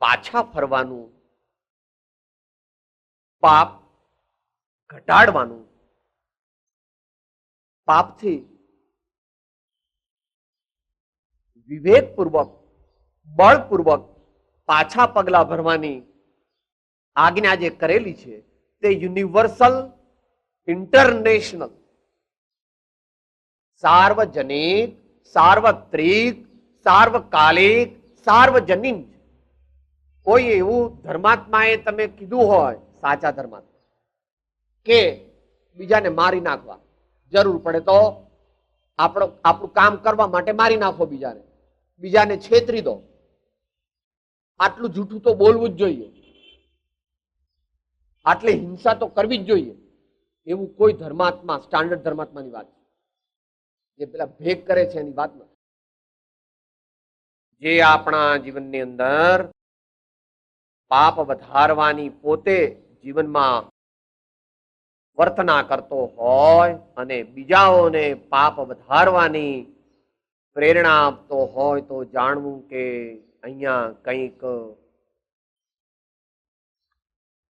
પાછા ફરવાનું, પાપ ઘટાડવાનું, પાપથી વિવેકપૂર્વક, બળપૂર્વક પાછા પગલા ભરવાની આજ્ઞા જે કરેલી છે તે યુનિવર્સલ, ઇન્ટરનેશનલ, સાર્વજનિક, સાર્વત્રિક, સાર્વકાલિક, સાર્વજનીન. કોઈ એવું ધર્માત્માએ તમે કીધું હોય, સાચા ધર્માત્મા, કે બીજાને મારી નાખવા, જરૂર પડે તો આપણું કામ કરવા માટે મારી નાખો, બીજાને છેતરી દો, આટલું જૂઠું તો બોલવું જ જોઈએ, આટલી હિંસા તો કરવી જ જોઈએ, એવું કોઈ ધર્માત્મા, સ્ટાન્ડર્ડ ધર્માત્માની વાત જે પેલા ભેગ કરે છે એની વાત નથી. જે આપણા જીવનની અંદર પાપ વધારવાની પોતે જીવનમાં વર્તના કરતો હોય અને બીજાઓને પાપ વધારવાની પ્રેરણા આપતો હોય તો જાણવું કે અહીંયા કંઈક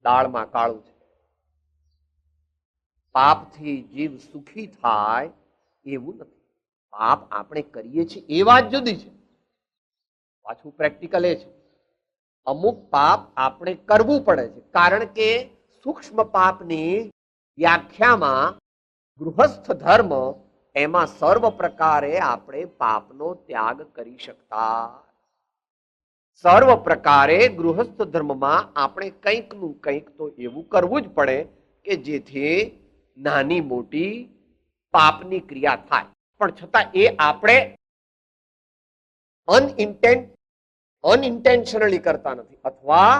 દાળમાં કાળું છે. પાપથી જીવ સુખી થાય એવું નથી. પાપ આપણે કરીએ છીએ એ વાત જુદી છે, પાછું પ્રેક્ટિકલ એ છે. અમુક પાપ આપણે કરવું પડે છે, કારણ કે સૂક્ષ્મ પાપની વ્યાખ્યામાં ગૃહસ્થ ધર્મ એમાં સર્વ પ્રકારે આપણે પાપનો ત્યાગ કરી શકતા. સર્વ પ્રકારે ગૃહસ્થ ધર્મમાં આપણે કંઈકનું કંઈક તો એવું કરવું જ પડે કે જેથી નાની મોટી પાપની ક્રિયા થાય. પણ છતાં એ આપણે અનઇન્ટેન્શનલી કરતા નથી, અથવા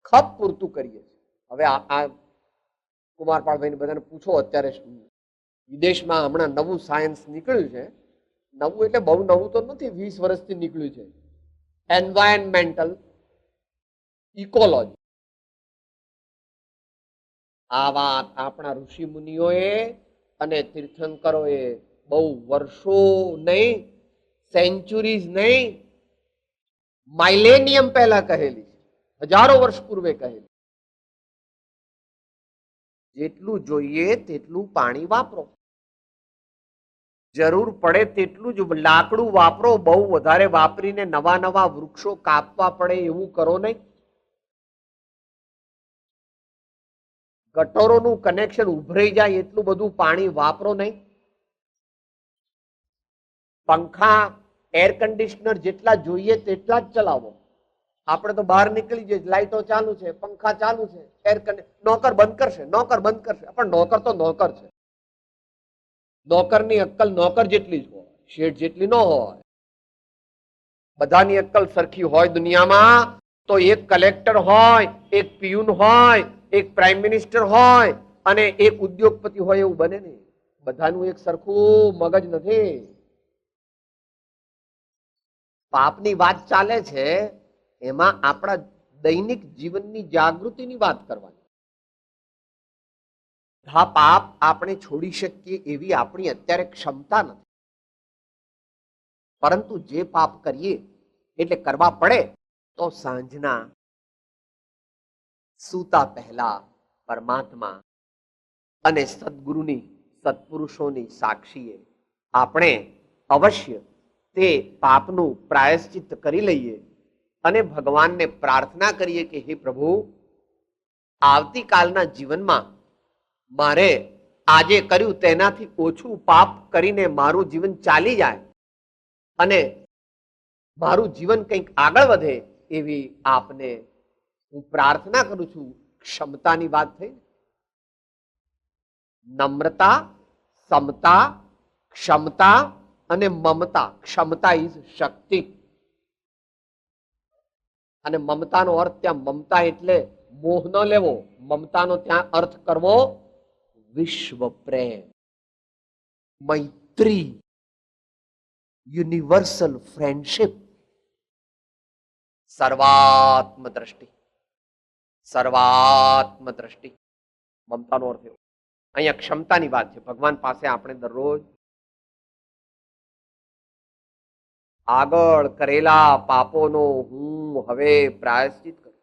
ખપ પૂરતું કરીએ છીએ. હવે આ કુમારપાળભાઈ બધાને પૂછો, અત્યારે વિદેશમાં હમણાં નવું સાયન્સ નીકળ્યું છે. નવું એટલે બહુ નવું તો નથી, 20 વર્ષથી નીકળ્યું છે. Environmental ecology. આ વાત આપણા ઋષિ મુનિઓએ અને તીર્થંકરોએ બહુ વર્ષો નહીં, સેન્ચુરીઝ નહીં, માઇલેનિયમ પહેલા કહેલી છે, હજારો વર્ષ પૂર્વે કહેલી. જેટલું જોઈએ તેટલું પાણી વાપરો, જરૂર પડે તેટલું જ લાકડું વાપરો. બહુ વધારે વાપરીને નવા નવા વૃક્ષો કાપવા પડે એવું કરો નહીં. ગટરોનું કનેક્શન ઉભરાઈ જાય એટલું બધું પાણી વાપરો નહીં. પંખા, એર કન્ડિશનર જેટલા જોઈએ તેટલા જ ચલાવો. આપણે તો બહાર નીકળી જઈએ, લાઈટો ચાલુ છે, પંખા ચાલુ છે, એર કન્ડિશનર, નોકર બંધ કરશે, નોકર બંધ કરશે. પણ નોકર તો નોકર છે. નોકરની અક્કલ નોકર જેટલી જ હોય, શેઠ જેટલી ન હોય. બધાની અક્કલ સરખી હોય દુનિયામાં તો એક કલેક્ટર હોય, એક પિયુન હોય, એક પ્રાઇમ મિનિસ્ટર હોય અને એક ઉદ્યોગપતિ હોય એવું બને નહીં. બધાનું એક સરખું મગજ નથી. પાપની વાત ચાલે છે, એમાં આપણા દૈનિક જીવનની જાગૃતિની વાત કરવાની. હા, પાપ આપણે છોડી શકીએ એવી આપણી અત્યારે ક્ષમતા નથી. પરંતુ જે પાપ કરીએ એટલે કરવા પડે તો સાંજના સૂતા પહેલા પરમાત્મા અને સદગુરુની, સત્પુરુષોની સાક્ષીએ આપણે અવશ્ય તે પાપનું પ્રાયશ્ચિત્ત કરી લઈએ અને ભગવાનને પ્રાર્થના કરીએ કે હે પ્રભુ, આવતીકાલના જીવનમાં મારે આજે કર્યું તેનાથી ઓછું પાપ કરીને મારું જીવન ચાલી જાય અને મારું જીવન કંઈક આગળ વધે એવી આપને હું પ્રાર્થના કરું છું. ક્ષમતાની વાત થઈ. નમ્રતા, સમતા, ક્ષમતા અને મમતા. ક્ષમતા ઇઝ શક્તિ અને મમતાનો અર્થ ત્યાં મમતા એટલે મોહ ન લેવો. મમતાનો ત્યાં અર્થ કરવો વિશ્વ પ્રેમ, મૈત્રી, યુનિવર્સલ ફ્રેન્ડશિપ, સર્વાત્મ દ્રષ્ટિ. સર્વાત્મ દ્રષ્ટિ મમતાનો અર્થ એવો. અહીંયા ક્ષમતાની વાત છે. ભગવાન પાસે આપણે દરરોજ આગળ કરેલા પાપોનો હું હવે પ્રાયશ્ચિત કરું.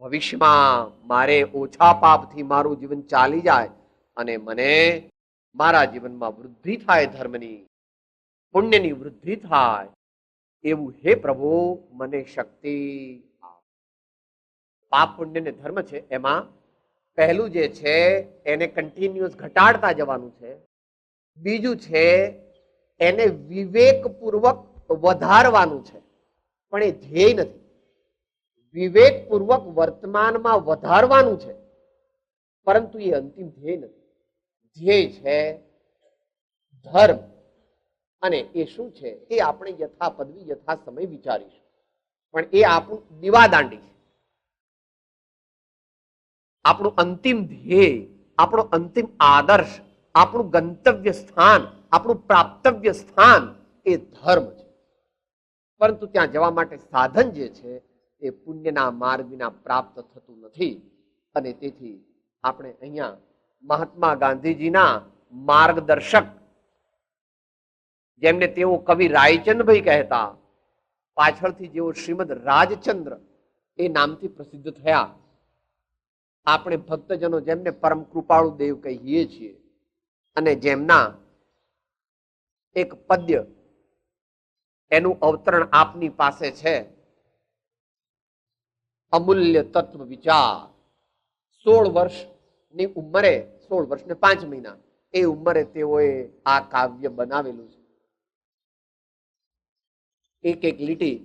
ભવિષ્યમાં મારે ઓછા પાપથી મારું જીવન ચાલી જાય અને મને મારા જીવનમાં વૃદ્ધિ થાય, ધર્મની, પુણ્યની વૃદ્ધિ થાય એવું હે પ્રભુ મને શક્તિ આપ. પાપ પુણ્ય ને ધર્મ છે, એમાં પહેલું જે છે એને કન્ટિન્યુઅસ ઘટાડતા જવાનું છે. બીજું છે એને વિવેકપૂર્વક વધારવાનું છે. પણ એ ધ્યેય નથી. વિવેકપૂર્વક વર્તમાનમાં વધારવાનું છે, પરંતુ એ અંતિમ ધ્યેય નથી. ધ્યેય છે ધર્મ. અને એ શું છે એ આપણે યથા પદવી યથા સમય વિચારીશું. પણ એ આપણું દીવાદાંડી છે. આપણું અંતિમ ધ્યેય, આપણો અંતિમ આદર્શ, આપણું ગંતવ્ય સ્થાન, આપણું પ્રાપ્તવ્ય સ્થાન એ ધર્મ છે. પરંતુ ત્યાં જવા માટે સાધન જે છે એ પુણ્યના માર્ગ વિના પ્રાપ્ત થતું નથી. અને તેથી આપણે અહીંયા મહાત્મા ગાંધીજીના માર્ગદર્શક, જેમને તેઓ કવિ રાયચંદભાઈ કહેતા, પાછળથી જેઓ શ્રીમદ રાજચંદ્ર એ નામથી પ્રસિદ્ધ થયા, આપણે ભક્તજનો જેમને પરમ કૃપાળુ દેવ કહીએ છીએ, અને જેમના એક પદ્ય એનું અવતરણ આપની પાસે છે. અમૂલ્ય તત્વ વિચાર 16 વર્ષની ઉંમરે, 16 વર્ષ ને 5 મહિના એ ઉંમરે તેઓએ આ કાવ્ય બનાવેલું છે. એક એક લીટી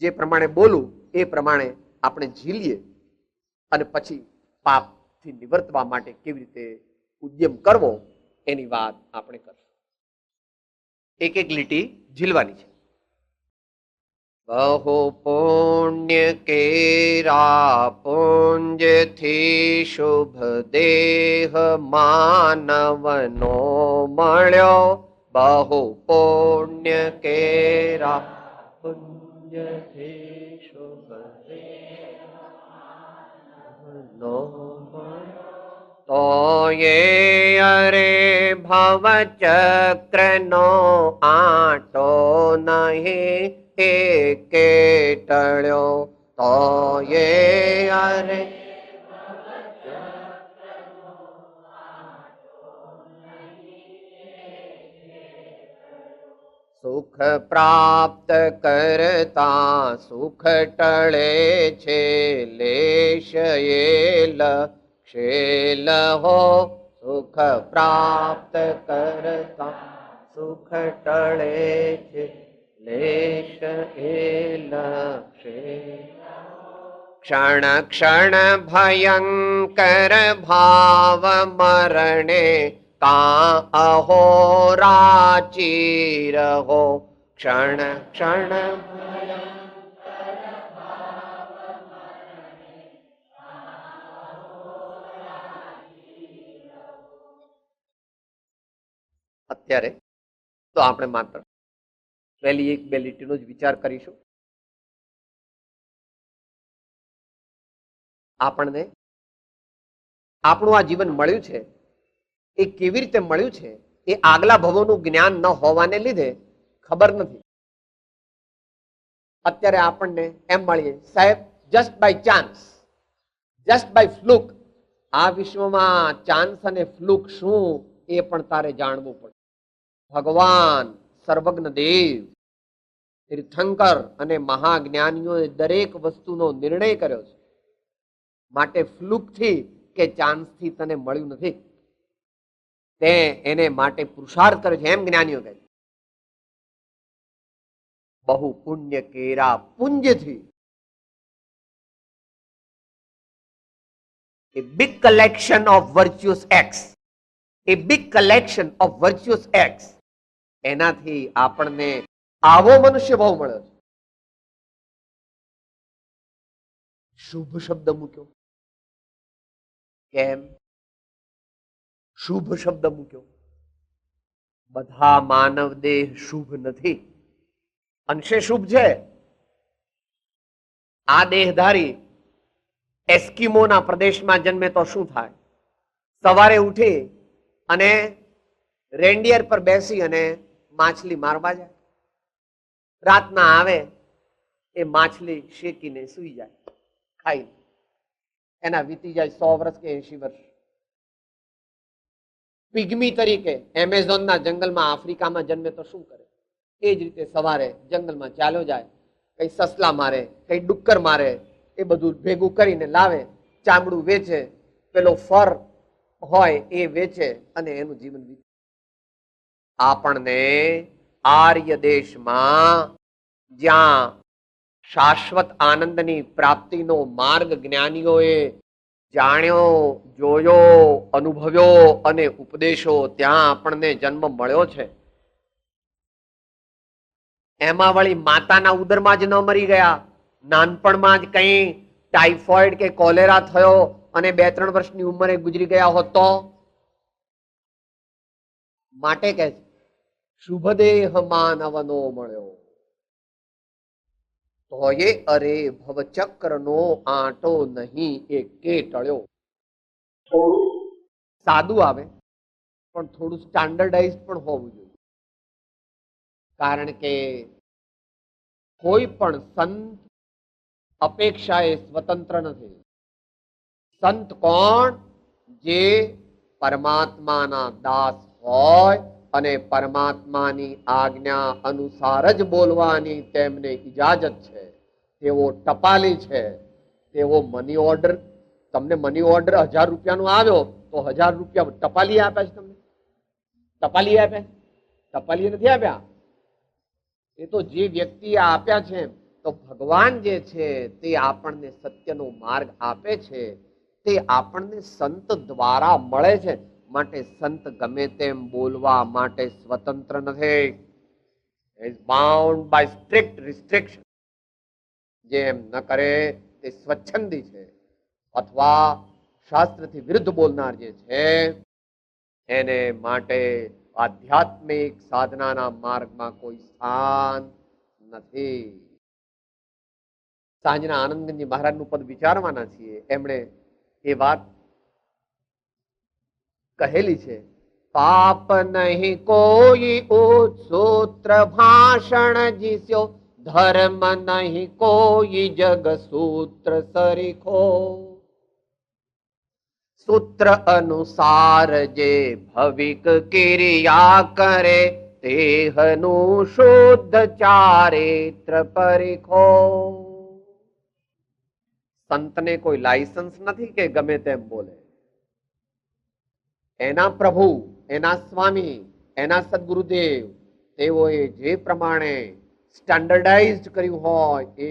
જે પ્રમાણે બોલું એ પ્રમાણે આપણે ઝીલીએ અને પછી પાપથી નિવર્તવા માટે કેવી રીતે ઉદ્યમ કરવો એની વાત આપણે કરશું. એક એક લીટી ઝીલવાની છે. બહુ પુણ્ય કેરા પુંજથી શુભ દેહ માનવનો મળ્યો. બહુ પુણ્ય કેરા પુંજથી શુભ દેહ માનવનો મળ્યો. તો એ અરે ભવ ચક્રનો આંટો નહીં એકે ટળ્યો. તો એ અરે સુખ પ્રાપ્ત કરતા સુખ ટળે છે. લેશ એલ શેલ હો. સુખ પ્રાપ્ત કરતા સુખ ટળે છે. લેશ એલ શેલ. ક્ષણ ક્ષણ ભયંકર ભાવ મરણે કા અહોરાચી રહો. ક્ષણ ક્ષણ અત્યારે તો આપણે માત્ર પહેલી એક બે લીટીનો જ વિચાર કરીશું. આપણને આપણું આ જીવન મળ્યું છે એ કેવી રીતે મળ્યું છે એ આગલા ભવોનું જ્ઞાન ન હોવાને લીધે ખબર નથી. અત્યારે આપણને એમ મળીએ સાહેબ just by chance, just by fluke. આ વિશ્વમાં ચાન્સ અને ફ્લુક શું એ પણ તારે જાણવું પડે. ભગવાન સર્વજ્ઞ દેવ તીર્થંકર અને મહાજ્ઞાનીઓએ દરેક વસ્તુનો નિર્ણય કર્યો છે. માટે ફ્લુકથી કે ચાન્સથી તને મળ્યું નથી. તે એને માટે પુરુષાર્થ કરે છે એમ જ્ઞાનીઓ કહે છે. બહુ પુણ્ય કેરા પુંજથી. A big collection of virtuous acts. A big collection of virtuous acts. એનાથી આપણને આવો મનુષ્ય ભાવ મળ્યો છે. શુભ શબ્દ મૂક્યો. કેમ શુભ શબ્દ મૂક્યો? બધા માનવ દેહ શુભ નથી, અંશે શુભ છે. આ દેહધારી એસ્કિમોના પ્રદેશમાં જન્મે તો શું થાય? સવારે ઉઠી અને રેન્ડિયર પર બેસી અને માછલી મારવા જાય. રાતના આવે એ માછલી શેકીને સૂઈ જાય, ખાઈ. એના વીતી જાય 100 વર્ષ કે 80 વર્ષ. પિગ્મી તરીકે એમેઝોનના જંગલમાં આફ્રિકામાં જન્મે તો શું કરે? એ જ રીતે સવારે જંગલમાં ચાલ્યો જાય, કઈ સસલા મારે, કઈ ડુક્કર મારે, એ બધું ભેગું કરીને લાવે, ચામડું વેચે, પેલો ફર હોય એ વેચે અને એનું જીવન વીતે. આપણને આર્ય દેશમાં જ્યાં શાશ્વત આનંદની પ્રાપ્તિનો માર્ગ જ્ઞાનીઓએ જાણ્યો, જોયો, અનુભવ્યો અને ઉપદેશો, ત્યાં આપણને જન્મ મળ્યો છે. એમાં વળી માતાના ઉદરમાં જ ન મરી ગયા, નાનપણમાં જ કઈ ટાઇફોઇડ કે કોલેરા થયો અને 2-3 વર્ષની ઉંમરે ગુજરી ગયા હોત તો? માટે કે શુભદેહ માનવનો મળ્યો. તો એ અરે ભવચક્રનો આંટો નહીં એકે ટળ્યો. થોડું સાદું આવે પણ થોડું સ્ટાન્ડર્ડાઇઝ પણ હોવું જોઈએ. કારણ કે કોઈ પણ સંત અપેક્ષાએ સ્વતંત્ર નથી. સંત કોણ? જે પરમાત્માના દાસ હોય અને પરમાત્માની આજ્ઞા અનુસાર જ બોલવાની તેમને ઇજાજત છે. તેઓ ટપાલી છે, તેઓ મની ઓર્ડર તમને મની ઓર્ડર 1000 રૂપિયાનો આવ્યો તો 1000 રૂપિયા ટપાલી આપ્યા છે તમને? ટપાલી આપ્યા? ટપાલી નથી આપ્યા. એ તો જે વ્યક્તિએ આપ્યા છે. તો ભગવાન જે છે તે આપણને સત્યનો માર્ગ આપે છે, તે આપણને સંત દ્વારા મળે છે. માટે સંત ગમે તેમ બોલવા માટે સ્વતંત્ર નથી. is bound by strict restriction. જેમ ન કરે તે સ્વચ્છંદી છે, અથવા શાસ્ત્રથી વિરુદ્ધ બોલનાર જે છે એને માટે આધ્યાત્મિક સાધનાના માર્ગમાં કોઈ સ્થાન નથી. સાંજના આનંદગંજી મહારાજનું પદ વિચારવાના છીએ. એમણે એ વાત કહેલી છે, પાપ નહીં કોઈ સૂત્ર ભાષણ જીસ્યો, ધર્મ નહીં કોઈ જગ સૂત્ર સરીખો. સૂત્ર અનુસાર જે ભવિક ક્રિયા કરે, તેહનું શુદ્ધ ચારિત્ર પરીખો. સંતને કોઈ લાયસન્સ નથી કે ગમે તેમ બોલે. એના પ્રભુ, એના સ્વામી, એના સદગુરુદેવ તેઓએ જે પ્રમાણે સ્ટાન્ડર્ડાઇઝ કર્યું હોય એ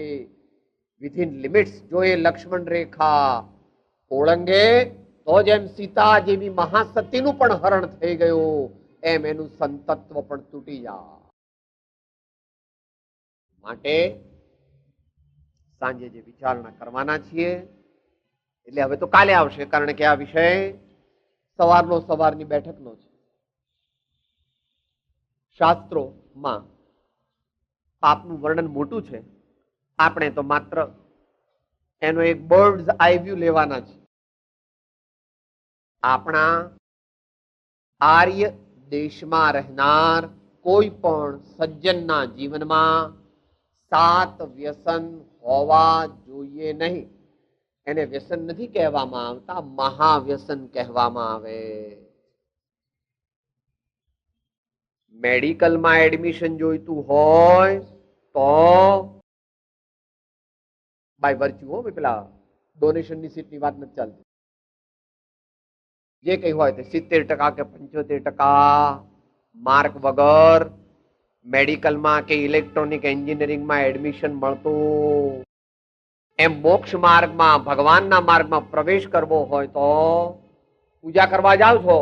વિધિન લિમિટ્સ, જો એ લક્ષ્મણ રેખા ઓળંગે તો જેમ સીતા જેવી મહાસતીનું પણ હરણ થઈ ગયું, એમ એનું સંતત્વ પણ તૂટી જાય. માટે સાંજે જે વિચારણા કરવાના છીએ, એટલે હવે તો કાલે આવશે, કારણ કે આ વિષય સવારની બેઠકનો છે. શાસ્ત્રોમાં પાપનું વર્ણન મોટું છે. આપણે તો માત્ર એનો એક બર્ડ્સ આઈ વ્યૂ લેવાના છે. આપણા આર્ય દેશમાં રહેનાર કોઈ પણ સજ્જનના જીવનમાં 7 વ્યસન હોવા જોઈએ નહીં. એને વ્યસન નથી કહેવામાં આવતા, મહાવ્યસન કહેવામાં આવે. મેડિકલમાં એડમિશન જોઈતું હોય તો બાય વર્ચ્યુ, પેલા ડોનેશનની સીટની વાત નથી ચાલતી. જે કઈ હોય તે 70% કે 75% માર્ક વગર મેડિકલમાં કે ઇલેક્ટ્રોનિક એન્જિનિયરિંગમાં એડમિશન મળતું. એમ મોક્ષ માર્ગમાં, ભગવાનના માર્ગમાં પ્રવેશ કરવો હોય તો પૂજા કરવા જાવ છો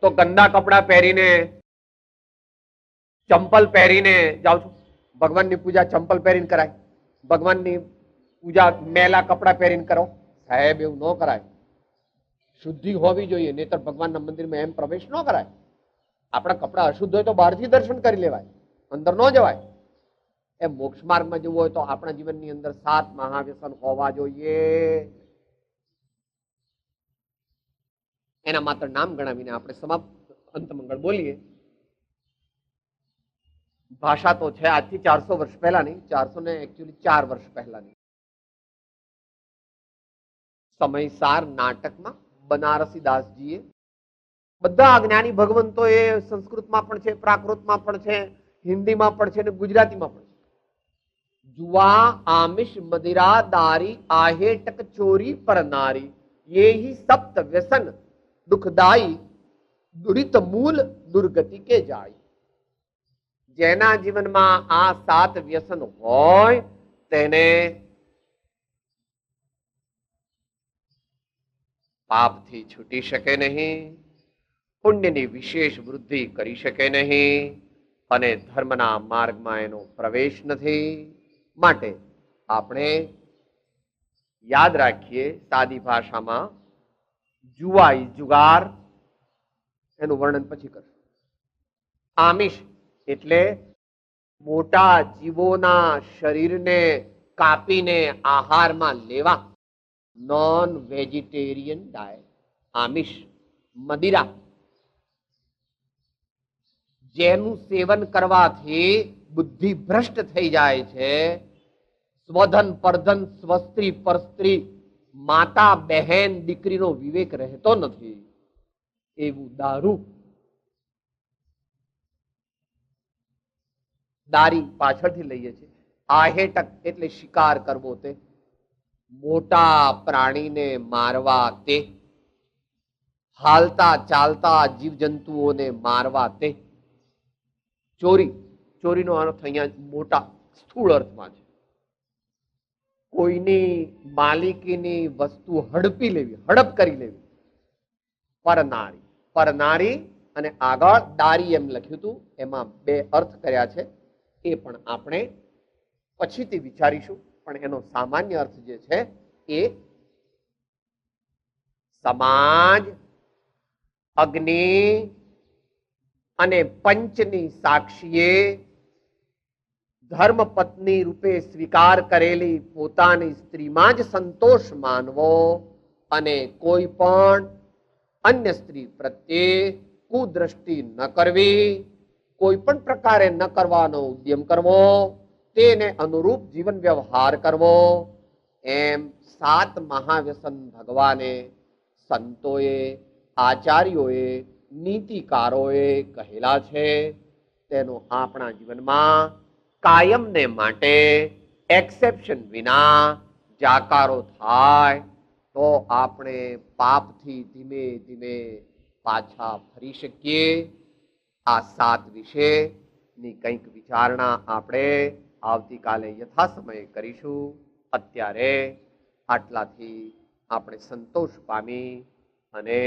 તો ગંદા કપડા પહેરીને, ચંપલ પહેરીને જાવ છો. ભગવાનની પૂજા ચંપલ પહેરીને કરાય? ભગવાનની પૂજા મેલા કપડા પહેરીને કરો? સાહેબ, એવું ન કરાય. શુદ્ધિ હોવી જોઈએ, નહીતર ભગવાનના મંદિરમાં એમ પ્રવેશ ન કરાય. આપણા કપડા અશુદ્ધ હોય તો બહારથી દર્શન કરી લેવાય, અંદર ન જવાય. એ મોક્ષ માર્ગમાં જવું હોય તો આપણા જીવનની અંદર 7 મહાવ્યસન હોવા જોઈએ. એના માત્ર નામ ગણાવીને આપણે સમાપ્ત અંતમંગળ બોલીએ. ભાષા તો છે આજથી 400 વર્ષ પહેલાની, 400 ને એકચ્યુઅલી 4 વર્ષ પહેલાની. સમયસાર નાટકમાં બનારસી દાસજીએ, બધા જ્ઞાની ભગવંતો એ સંસ્કૃતમાં પણ છે, પ્રાકૃતમાં પણ છે, હિન્દીમાં પણ છે અને ગુજરાતીમાં પણ છે. जुआ आमिष मदिरा दारी आहेटक चोरी पर नारी, ये ही सप्त व्यसन दुखदाई दुरित मूल दुर्गति के जाई. જેના જીવનમાં આ 7 વ્યસન હોય તેને પાપથી છૂટી શકે નહીં, પુણ્યની વિશેષ વૃદ્ધિ કરી શકે નહીં અને ધર્મના માર્ગમાં એનો પ્રવેશ નથી. માટે આપણે યાદ રાખીએ, સાદી ભાષામાં જુઆઈ, જુગાર, એનું વર્ણન પછી કરશું. આમિષ એટલે મોટા જીવોના શરીરને કાપીને આહારમાં લેવા, નોન વેજીટેરિયન ડાયટ. આમિષ. મદિરા, જેનું સેવન કરવાથી બુદ્ધિ ભ્રષ્ટ થઈ જાય છે. સ્વધન પરધન, સ્વસ્ત્રી પરસ્ત્રી, માતા બહેન દીકરીનો વિવેક રહેતો નથી એવું દારૂ. દારી પાછળથી લઈએ છીએ. आहेटक એટલે શિકાર કરવો, તે મોટા પ્રાણીને મારવા તે, હાલતા ચાલતા જીવજંતુઓને મારવા તે. ચોરી, ચોરીનો અર્થ અહીંયા મોટા સ્થૂળ અર્થમાં છે. કોઈની માલિકીની વસ્તુ હડપી લેવી, હડપ કરી લેવી. પરનારી, પરનારી અને આગળ દારી એમ લખ્યું હતું, એમાં બે અર્થ કર્યા છે. એ પણ આપણે પછીથી વિચારીશું. પણ એનો સામાન્ય અર્થ જે છે એ સમાજ, અગ્નિ અને પંચની સાક્ષીએ ધર્મપત્ની રૂપે સ્વીકાર કરેલી પોતાની સ્ત્રીમાં જ સંતોષ માનવો અને કોઈ પણ અન્ય સ્ત્રી પ્રત્યે કુદ્રષ્ટિ ન કરવી, કોઈ પણ પ્રકારે ન કરવાનો ઉદ્યમ કરવો, તેને અનુરૂપ જીવન વ્યવહાર કરવો, એમ 7 મહાવ્યસન ભગવાને, સંતોએ, આચાર્યોએ, નીતિકારોએ કહેલા છે. તેનો આપણા જીવનમાં કાયમને માટે એક્સેપ્શન વિના જાકારો થાય તો આપણે પાપથી ધીમે ધીમે પાછા ફરી શકીએ. આ 7 વિશેની કંઈક વિચારણા આપણે આવતીકાલે યથાસમયે કરીશું. અત્યારે આટલાથી આપણે સંતોષ પામી અને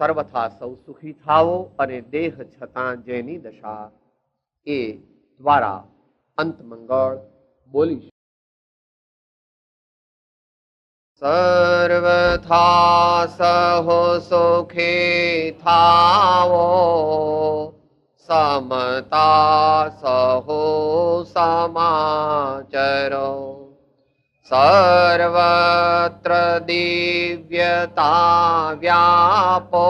સર્વથા સૌ સુખી થાઓ અને દેહ છતાં જેની દશા એ દ્વારા અંત મંગળ બોલીશ. સર્વથા સહો સુખી થાઓ, સમતા સહો સમાચરો, સર્વત્ર દિવ્યતા વ્યાપો,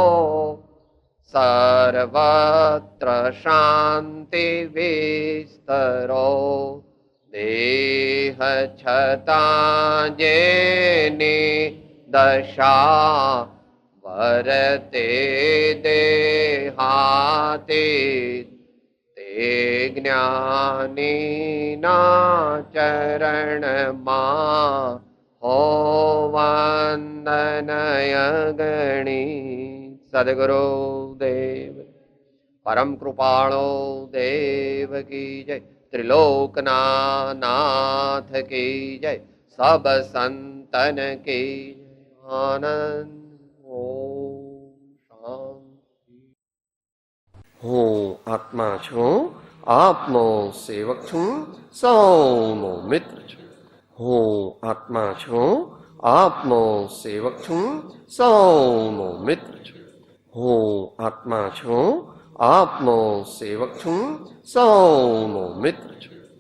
સર્વત્ર શાંતિ વિસ્તરો. દેહ છતાં જેની દશા વરતે દેહાતે, તે જ્ઞાનીના ચરણમાં હો વંદનય ગણી. સદગુરુ દેવ પરમ કૃપાળો દેવ કી જય. ત્રિલોકના નાથ કી જય. સબ સંતન કી જય. આનંદ. ઓમ શાંતિ. હું આત્મા છું, આપનો સેવક છું, સૌનો મિત્ર છું. હું આત્મા છું, આપનો સેવક છું, સૌનો મિત્ર છું. હું આત્મા છું, આપનો સેવક છું, સૌનો મિત્ર છું.